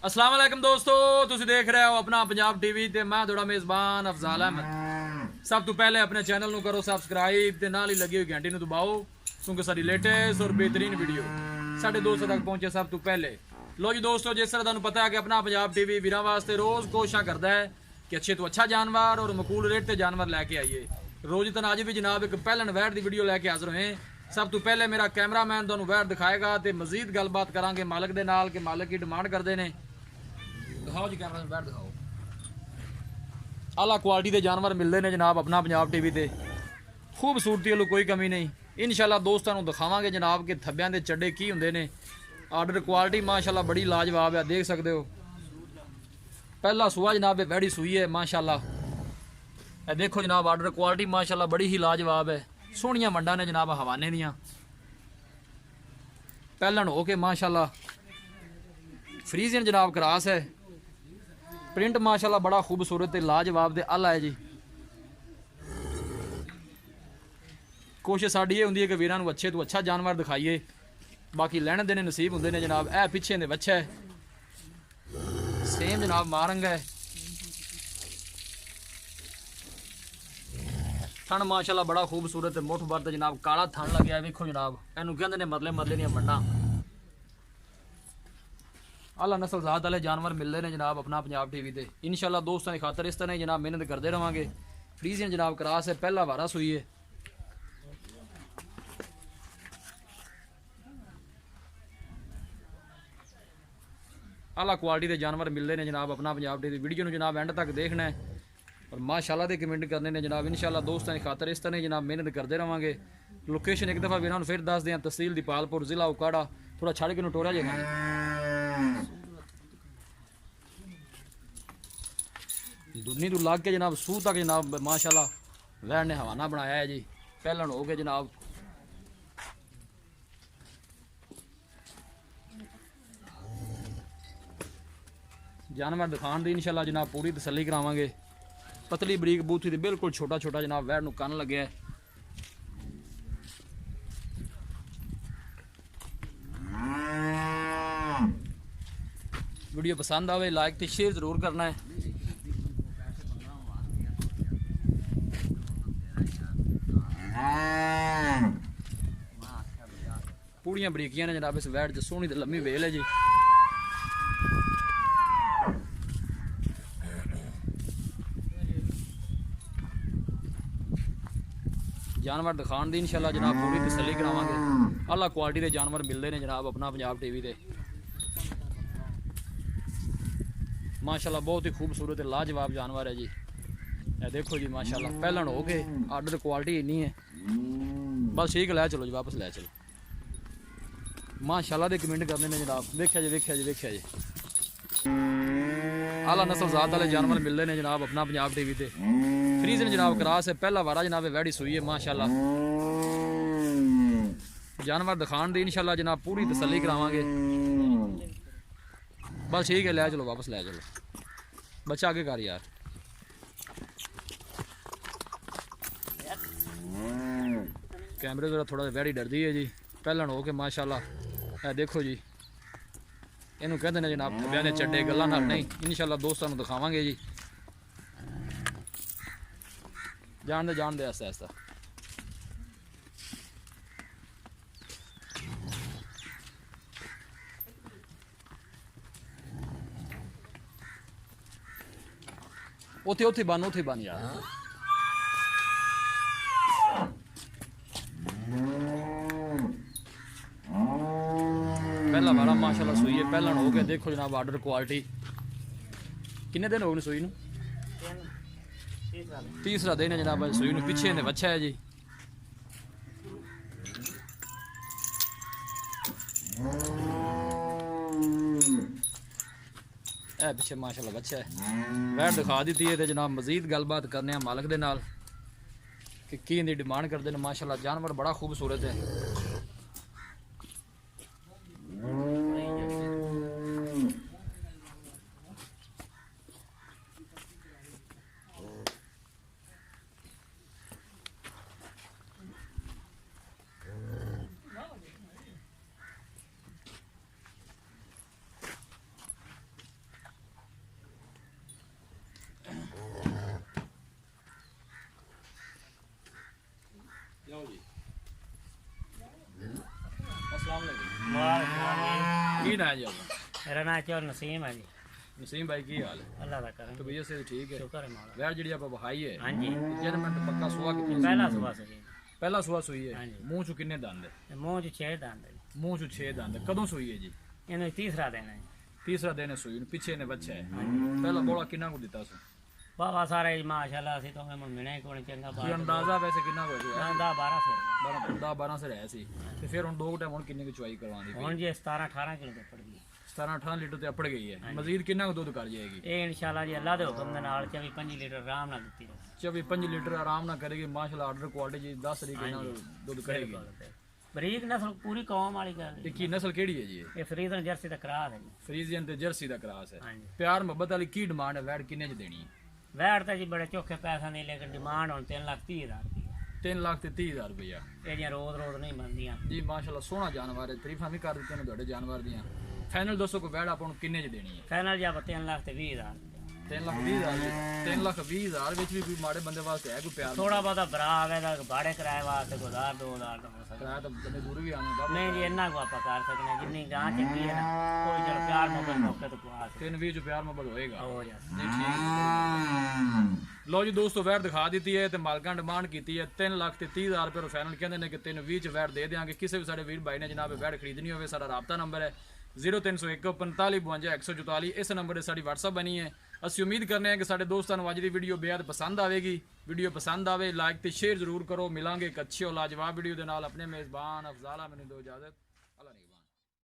अस्सलाम वालेकुम दोस्तों, तुसी देख रहे हो अपना पंजाब टीवी ते मैं थोड़ा मेज़बान अफजाल अहमद। सब तो पहले अपने चैनल ਨੂੰ करो सब्सक्राइब ते नाल ही लगी हुई घंटी ਨੂੰ दबाओ क्योंकि सारी लेटेस्ट और बेहतरीन वीडियो साढ़े दोस्तों तक पहुंचे सब तो पहले। लो जी दोस्तों, जिस तरह तुहानू पता है कि अपना पंजाब टीवी वीरां वास्ते रोज़ कोशिश करता है कि अच्छे तो अच्छा जानवर और मकूल रेट ते जानवर लैके आइए। रोज़ तना अज भी जनाब एक पहलन वैट की वीडियो लैके हाजिर होए। सब तो पहले मेरा कैमरामैन तुहानू वैट दिखाएगा तो मजीद गलबात करांगे मालिक दे नाल कि मालिक की डिमांड करते हैं। दिखाओ जी कैमरा बैठ दिखाओ। आला क्वालिटी के जानवर मिलते हैं जनाब अपना पंजाब टीवी ते। खूबसूरती वालों कोई कमी नहीं। इंशाल्लाह दोस्तों को दिखावांगे जनाब के थब्बियां दे चड्डे की होंदे ने। आर्डर क्वालिटी माशाल्लाह बड़ी लाजवाब है, देख सकते हो। पहला सूआ जनाब वैड़ी सूई है माशाल्लाह। ए देखो जनाब आर्डर क्वालिटी माशाल्लाह बड़ी ही लाजवाब है। सोहनियां मंडा ने जनाब हवाने दियां। पहलन हो के माशाल्लाह फ्रीजियन जनाब क्रास है। प्रिंट माशाल्लाह बड़ा खूबसूरत लाजवाब दे आला है जी। कोशिश साड़ी ये होंदी है कि वीरां नूं अच्छे तो अच्छा जानवर दिखाइए। बाकी लैने देने नसीब होंदे ने जनाब। ए पिछे दे बच्चा है सेम जनाब मारंग है। थन माशाल्लाह बड़ा खूबसूरत मुठ भर जनाब काला थन लग्या। वेखो जनाब इनू कहंदे ने मरले मरले दियां मंडा। आला नस्ल जात वाले जानवर मिलते हैं जनाब अपना पंजाब टीवी ते। इंशाल्लाह दोस्तों की खातर इस तरह जनाब मेहनत करते रहेंगे। फ्रीजियन जनाब क्रास है, पहला वारा सुई है। आला क्वालिटी के जानवर मिलते हैं जनाब अपना पंजाब टीवी। वीडियो में जनाब एंड तक देखना है और माशाल्लाह दे कमेंट करने ने जनाब। इंशाल्लाह दोस्तों की खातर इस तरह जनाब मेहनत करते रहेंगे। लोकेशन एक दफ़ा वीरां फिर दस दें, तहसील दीपालपुर जिला उकाड़ा। थोड़ा छड़ के नटोरा जगह दुनी तो लग के जनाब सूह तक जनाब माशाल्लाह वैन ने हवाना बनाया है जी। पहलन हो गए जनाब। जानवर दिखाने दी इंशाल्लाह जनाब पूरी तसल्ली करावांगे। पतली बरीक बूथी दी बिल्कुल छोटा छोटा जनाब वैन नूं कन लगे है। वीडियो पसंद आवे लाइक तो शेयर जरूर करना है। पूड़ियां बरीकियां ने जनाब इस वैट च। सोहनी तो लम्मी वेल है जी। जानवर दिखाने दी इंशाल्लाह जनाब पूरी तसल्ली करावांगे। आला क्वालिटी के जानवर मिलते हैं जनाब अपना पंजाब टीवी ते। माशाल्लाह बहुत ही खूबसूरत लाजवाब जानवर है जी। ये देखो जी माशाल्लाह पहलन हो के आर्डर क्वालिटी इन्नी है। बस ठीक लै चलो जी, वापस लै चलो। माशाल्लाह दे कमेंट करने ने जनाब। वेख्या जी वेख्या जी वेख्या जी। आला नस्ल जात वाले जानवर मिलते हैं जनाब अपना पंजाब टीवी ते। फ्रीजन जनाब क्रास है, पहला वारा जनाब वैड़ी सुई है माशाल्लाह। जानवर दिखाने दी इंशाल्लाह जनाब पूरी तसल्ली करावांगे। बस ठीक है लै चलो, वापस लै चलो। बच्चा आगे कर यार। कैमरे जरा थोड़ा वैड़ी डरदी है जी। पहलन हो के माशाल्लाह है देखो जी। इनू कहते हैं जनाब थब्बियां दे चड्डे गल्लां नाल नहीं। इंशाल्लाह दोस्तों को दिखावांगे जी। जान दे ऐसा ऐसा। उथे उथे बन यार। पहला वाला माशाल्लाह सुई है, पहलन हो गया। देखो जनाब आर्डर क्वालिटी। किन्ने दिन हो गए सुई नूं? तीसरा दिन है जनाब सुई नूं। पिछे ने बच्चा है जी। ए पिछे माशाल्लाह बच्चा है। वैट दिखा दी है तो जनाब मजीद गलबात करने मालिक दे नाल कि की इनकी डिमांड करते हैं। माशाल्लाह जानवर बड़ा खूबसूरत है। है जी आपका? मेरा नाम चौर नसीम है जी। नसीम भाई की हाल है? अल्लाह दा करम। तबीयत से ठीक है? शुक्र है मौला। वैट जी आप बहाई है? हाँ जी। जनमेंट पक्का सुआ कितनी? पहला सुबह से जी। पहला सुआ सुई हाँ है। जी। मुंह चो किन्ने दंद है? ते मुंह च 6 दंद है जी। मुंह चो 6 दंद है। कदों सुई है जी? इन्हें तीसरा देना है। तीसरा दिन है सुई, पिछे ने बच्चा है। हाँ जी। पहला बोला किन्ना को दिता सु? बाबा सारे माशाल्लाह से तो मैं मिलने को नहीं चंगा कोई अंदाजा वैसे किन्ना को है? 12 से 12 से रहा सी ते फिर हुन दो टाइम हुन किन्ने की चुआई करवानी पई? हुन जी 17 18 किलो ते पड़ गई। 17-18 लीटर ते अपड़ गई है। मजीद किन्ना को दूध कर जाएगी? ये इंशाल्लाह जी अल्लाह दे हुक्म दे नाल 24-25 लीटर आराम नाल दित्ती है। 24-25 लीटर आराम ना करेगी माशाल्लाह। ऑर्डर क्वालिटी जी 10 तरीके नाल दूध करेगी। बरीक नस्ल पूरी कौम वाली गल ये की नस्ल केड़ी है जी? ये फ्रीजन जर्सी दा क्रास है जी। फ्रीजियन ते जर्सी दा क्रास है। हाँ जी। प्यार मोहब्बत वाली की डिमांड है? वैट किन्ने च देनी है? वैट तो जी बड़े चोखे पैसा नहीं, लेकिन डिमांड हुन 3,30,000 रुपया। 3,30,000 रुपया ये रोज रोज नहीं बनदियां जी। माशाल्लाह सोहना जानवर है। तारीफां भी कर दित्ते ने तुहाडे जानवर दियां। फाइनल दोस्तों को वैट आपको किन्ने च देनी है? फाइनल जी आप 3,20,000 रुपया। 3,20,000 3,20,000 ਵਿੱਚ ਵੀ ਕੋਈ ਮਾੜੇ ਬੰਦੇ ਵਾਸਤੇ ਹੈ ਕੋਈ ਪਿਆਰ? थोड़ा बहुत भरा आवे दा भाड़े किराए वास्ते 1,000 2,000 का हो सकता ਕਿਰਾਇਆ ਤਾਂ ਬੰਦੇ ਦੂਰ ਵੀ ਆਣੇ ਬਾਬਾ। नहीं जी इन्ना को आप कर सकने जिन्नी गां चंगी है ना कोई चलो प्यार मोहब्बत मौके तो कुआ 320 ਚ ਪਿਆਰ ਮੁਹੱਬਤ ਹੋਏਗਾ हो जाए। ਜੀ। ਠੀਕ ਲੋ ਜੀ ਦੋਸਤੋ ਵੈਟ ਦਿਖਾ ਦਿੱਤੀ ਹੈ ਤੇ ਮਾਲਕਾਂ ਡਿਮਾਂਡ ਕੀਤੀ ਹੈ 3,30,000 ਰੁਪਏ ਫਾਈਨਲ ਕਹਿੰਦੇ ਨੇ ਕਿ 320 ਚ ਵੈਟ ਦੇ ਦੇਾਂਗੇ। ਕਿਸੇ ਵੀ ਸਾਡੇ ਵੀਰ ਭਾਈ ਨੇ ਜਨਾਬ ਵੈਟ ਖਰੀਦਣੀ ਹੋਵੇ ਸਾਡਾ ਰਾਬਤਾ ਨੰਬਰ ਹੈ 0301 45 52 144। ਇਸ ਨੰਬਰ ਤੇ ਸਾਡੀ WhatsApp ਬਣੀ ਹੈ। ਅਸੀਂ ਉਮੀਦ ਕਰਨੇ ਹਾਂ ਕਿ ਸਾਡੇ ਦੋਸਤਾਂ ਨੂੰ ਅੱਜ ਦੀ ਵੀਡੀਓ ਬੇहद ਪਸੰਦ ਆਵੇਗੀ। ਵੀਡੀਓ ਪਸੰਦ ਆਵੇ ਲਾਈਕ ਤੇ ਸ਼ੇਅਰ ਜ਼ਰੂਰ ਕਰੋ। ਮਿਲਾਂਗੇ ਇੱਕ ਅੱਛੀ ਔਰ ਲਾਜਵਾਬ ਵੀਡੀਓ ਦੇ ਨਾਲ। ਆਪਣੇ ਮੇਜ਼ਬਾਨ ਅਫਜ਼ਾਲਾ ਮੈਨੂੰ ਦਿਓ ਇਜਾਜ਼ਤ।